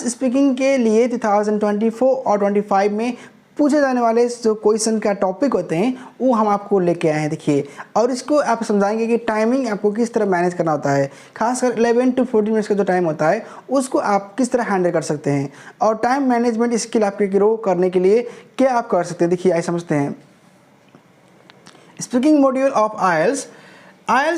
Speaking के लिए 2024 और 25 में पूछे जाने वाले जो क्वेश्चन का टॉपिक होते हैं वो हम आपको लेके आए हैं। देखिए, और इसको आप समझाएंगे कि टाइमिंग आपको किस तरह मैनेज करना होता है, खासकर 11 to 14 मिनट्स का जो टाइम होता है उसको आप किस तरह हैंडल कर सकते हैं, और टाइम मैनेजमेंट स्किल आपके ग्रो करने के लिए क्या आप कर सकते हैं। देखिए, आइए समझते हैं। Speaking module of IELTS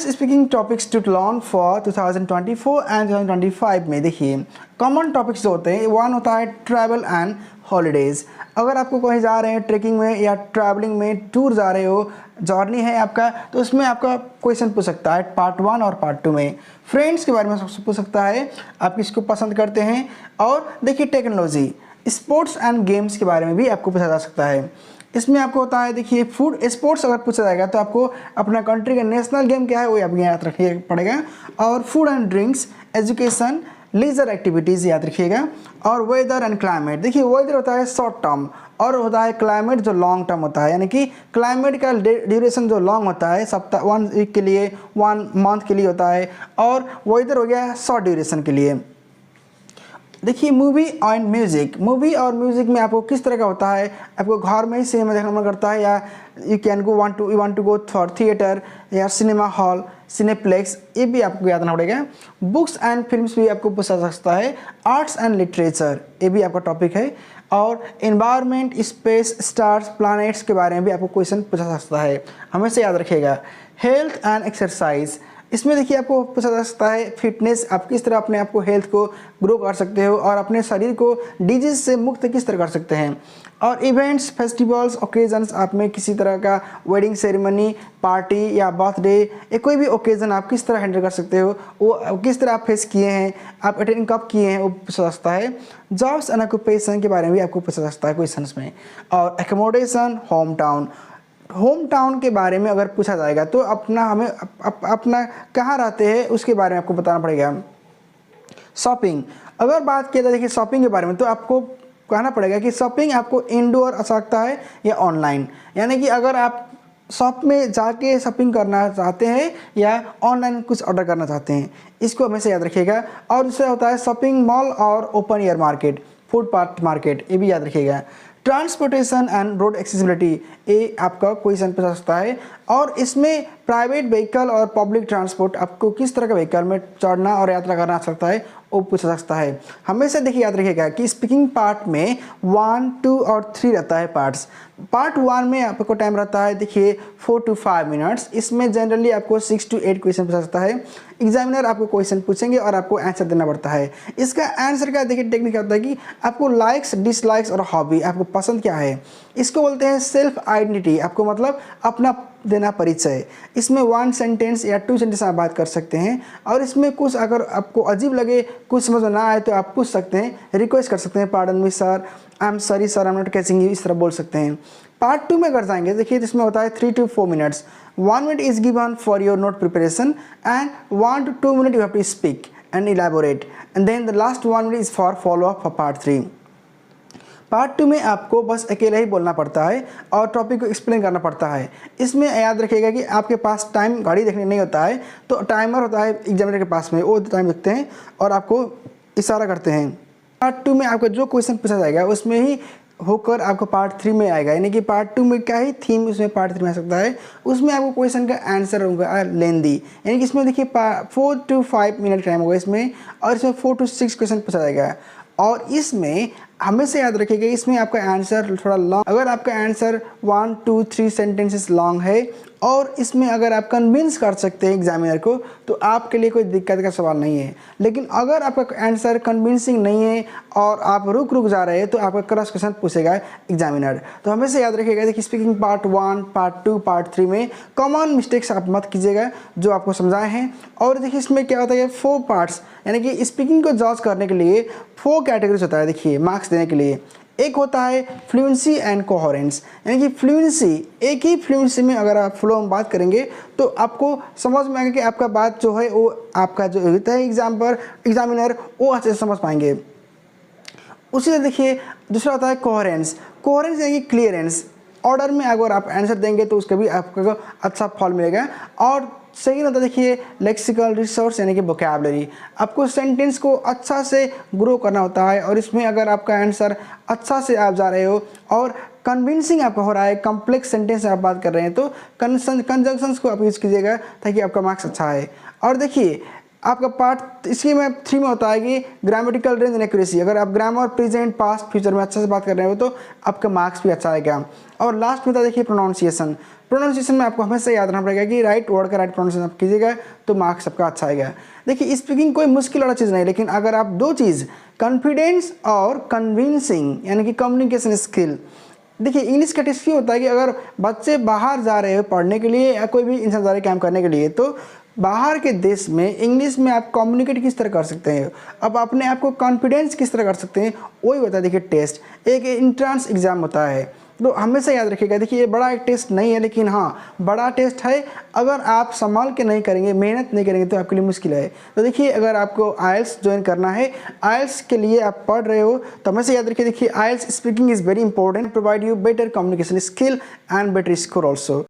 speaking topics to learn for 2024 and 2025 में देखिए कॉमन टॉपिक्स जो होते हैं, वन होता है ट्रैवल एंड हॉलीडेज़। अगर आपको कहीं जा रहे हैं ट्रैकिंग में या ट्रैवलिंग में, टूर जा रहे हो, जर्नी है आपका, तो उसमें आपका क्वेश्चन पूछ सकता है पार्ट 1 और पार्ट 2 में। फ्रेंड्स के बारे में पूछ सकता है, आप किसको पसंद करते हैं। और देखिए टेक्नोलॉजी, स्पोर्ट्स एंड गेम्स के बारे में भी आपको पूछा जा सकता है। इसमें आपको होता है, देखिए फूड स्पोर्ट्स अगर पूछा जाएगा तो आपको अपना कंट्री का नेशनल गेम क्या है वो आपको याद रखिए पड़ेगा, और food and drinks, education, leisure activities याद रखिएगा, और वेदर एंड क्लाइमेट। देखिए वेदर होता है शॉर्ट टर्म और होता है क्लाइमेट जो लॉन्ग टर्म होता है, यानी कि क्लाइमेट का ड्यूरेशन जो लॉन्ग होता है, सप्ताह 1 वीक के लिए, 1 मंथ के लिए होता है, और वेदर हो गया शॉर्ट ड्यूरेशन के लिए। देखिए मूवी एंड म्यूज़िक, मूवी और म्यूज़िक में आपको किस तरह का होता है, आपको घर में ही सिनेमा देखना मन करता है या you want to go for theatre या सिनेमा हॉल, सिनेप्लेक्स, ये भी आपको याद रखना पड़ेगा। बुक्स एंड फिल्म्स भी आपको पूछा जा सकता है। आर्ट्स एंड लिटरेचर, ये भी आपका टॉपिक है। और एनवायरनमेंट, स्पेस, स्टार्स, प्लैनेट्स के बारे में भी आपको क्वेश्चन पूछा जा सकता है, हमेशा याद रखिएगा। हेल्थ एंड एक्सरसाइज, इसमें देखिए आपको पूछा जा सकता है फिटनेस, आप किस तरह अपने आप को हेल्थ को ग्रो कर सकते हो और अपने शरीर को डिजीज से मुक्त किस तरह कर सकते हैं। और इवेंट्स, फेस्टिवल्स, ओकेजन्स, आप में किसी तरह का वेडिंग सेरेमनी, पार्टी या बर्थडे या कोई भी ओकेजन आप किस तरह हैंडल कर सकते हो, वो किस तरह आप फेस किए हैं, आप अटेंड कब किए हैं, वो पूछा जा सकता है। जॉब्स एंड ऑक्यूपेशन के बारे में भी आपको पूछा जा सकता है क्वेश्चन में। और एकोमोडेशन, होम टाउन के बारे में अगर पूछा जाएगा तो अपना कहाँ रहते हैं उसके बारे में आपको बताना पड़ेगा। शॉपिंग, अगर बात किया जाए देखिए शॉपिंग के बारे में, तो आपको कहना पड़ेगा कि शॉपिंग आपको इंडोर आ सकता है या ऑनलाइन, यानी कि अगर आप शॉप में जाके शॉपिंग करना चाहते हैं या ऑनलाइन कुछ ऑर्डर करना चाहते हैं, इसको हमेशा याद रखिएगा। और दूसरा होता है शॉपिंग मॉल और open air market, footpath market, ये भी याद रखिएगा। ट्रांसपोर्टेशन एंड रोड एक्सेसिबिलिटी, ये आपका क्वेश्चन पूछा सकता है। और इसमें प्राइवेट व्हीकल और पब्लिक ट्रांसपोर्ट, आपको किस तरह का व्हीकल में चढ़ना और यात्रा करना सकता है वो पूछा सकता है। हमेशा देखिए याद रखिएगा कि स्पीकिंग पार्ट में 1, 2 और 3 रहता है पार्ट्स। पार्ट 1 में आपको टाइम रहता है देखिए 4 to 5 मिनट्स। इसमें जनरली आपको 6 to 8 क्वेश्चन पूछा सकता है। एग्जामिनर आपको क्वेश्चन पूछेंगे और आपको आंसर देना पड़ता है। इसका आंसर का देखिए टेक्निक होता है कि आपको लाइक्स, डिसलाइक्स और हॉबी, आपको पसंद क्या है, इसको बोलते हैं सेल्फ आइडेंटिटी। आपको मतलब अपना देना परिचय। इसमें 1 सेंटेंस या 2 सेंटेंस आप बात कर सकते हैं। और इसमें कुछ अगर आपको अजीब लगे, कुछ समझ में ना आए तो आप पूछ सकते हैं, रिक्वेस्ट कर सकते हैं, pardon me sir, I am sorry sir, I am not catching you, इस तरह बोल सकते हैं। पार्ट 2 में अगर जाएंगे देखिए इसमें होता है 3 to 4 minutes. 1 minute is given for your note preparation and 1 to 2 minutes you have to speak and elaborate, and then the last 1 minute is for follow up for part 3। Part 2 में आपको बस अकेले ही बोलना पड़ता है और टॉपिक को explain करना पड़ता है। इसमें याद रखिएगा कि आपके पास टाइम घड़ी देखने नहीं होता है, तो टाइमर होता है एग्जामिनर के पास में, वो टाइम देखते हैं और आपको इशारा करते हैं। पार्ट 2 में आपको जो क्वेश्चन पूछा जाएगा उसमें ही होकर आपको पार्ट 3 में आएगा, यानी कि पार्ट 2 में क्या ही थीम उसमें पार्ट 3 में आ सकता है, उसमें आपको क्वेश्चन का आंसर होगा लेंदी, यानी कि इसमें देखिए 4 to 5 मिनट टाइम होगा इसमें, और इसमें 4 to 6 क्वेश्चन पूछा जाएगा। और इसमें हमेशा याद रखिएगा इसमें आपका आंसर थोड़ा लॉन्ग, अगर आपका आंसर 1, 2, 3 सेंटेंसेस लॉन्ग है और इसमें अगर आप कन्विंस कर सकते हैं एग्जामिनर को तो आपके लिए कोई दिक्कत का सवाल नहीं है। लेकिन अगर आपका आंसर कन्विंसिंग नहीं है और आप रुक जा रहे हैं तो आपका क्रॉस क्वेश्चन पूछेगा एग्जामिनर। तो हमेशा याद रखिएगा देखिए स्पीकिंग पार्ट 1, पार्ट 2, पार्ट 3 में कॉमन मिस्टेक्स आप मत कीजिएगा जो आपको समझाए हैं। और देखिए इसमें क्या होता है 4 पार्ट्स, यानी कि स्पीकिंग को जज करने के लिए 4 कैटेगरीज होता है देखिए मार्क्स देने के लिए। एक होता है फ्लुएंसी एंड कोहेरेंस, यानी कि फ्लुएंसी, एक ही फ्लुएंसी में अगर आप फ्लो में बात करेंगे तो आपको समझ में आएगा कि आपका बात जो है वो आपका जो होता है एग्जामिनर वो अच्छे से समझ पाएंगे। उसी तरह देखिए दूसरा होता है कोहेरेंस यानी कि क्लियरेंस, ऑर्डर में अगर आप आंसर देंगे तो उसका भी आपको अच्छा फल मिलेगा। और सेकेंड होता है देखिए लेक्सिकल रिसोर्स यानी कि वोकैबुलरी। आपको सेंटेंस को अच्छा से ग्रो करना होता है और इसमें अगर आपका आंसर अच्छा से आप जा रहे हो और कन्विंसिंग आपका हो रहा है, कॉम्प्लेक्स सेंटेंस आप बात कर रहे हैं, तो कंजंक्शंस को आप यूज़ कीजिएगा ताकि आपका मार्क्स अच्छा आए। और देखिए आपका पार्ट इसी में 3 में होता है कि ग्रामेटिकल रेंज एंड एक्यूरेसी। अगर आप ग्रामर, प्रेजेंट, पास्ट, फ्यूचर में अच्छा से बात कर रहे हो तो आपका मार्क्स भी अच्छा आएगा। और लास्ट में होता है देखिए प्रोनाउंसिएशन। प्रोनाउंसिएशन में आपको हमेशा याद रखना पड़ेगा कि राइट वर्ड का राइट प्रोनाउंसिएशन आप कीजिएगा तो मार्क्स आपका अच्छा आएगा। देखिए स्पीकिंग कोई मुश्किल वाला चीज़ नहीं, लेकिन अगर आप 2 चीज़ कॉन्फिडेंस और कन्विंसिंग यानी कि कम्युनिकेशन स्किल। देखिए इंग्लिश का टेस्ट क्यों होता है कि अगर बच्चे बाहर जा रहे हो पढ़ने के लिए या कोई भी इंसान जा रहे काम करने के लिए, तो बाहर के देश में इंग्लिश में आप कम्युनिकेट किस तरह कर सकते हैं, अब अपने आप को कॉन्फिडेंस किस तरह कर सकते हैं, वही होता है देखिए टेस्ट। एक एंट्रेंस एग्ज़ाम होता है, तो हमेशा याद रखिएगा। देखिए ये बड़ा एक टेस्ट नहीं है, लेकिन हाँ बड़ा टेस्ट है। अगर आप संभाल के नहीं करेंगे, मेहनत नहीं करेंगे तो आपके लिए मुश्किल है। तो देखिए अगर आपको आइल्स ज्वाइन करना है, आइल्स के लिए आप पढ़ रहे हो, तो हमेशा याद रखिए देखिए IELTS speaking is very important, provide you better communication skill and better score also.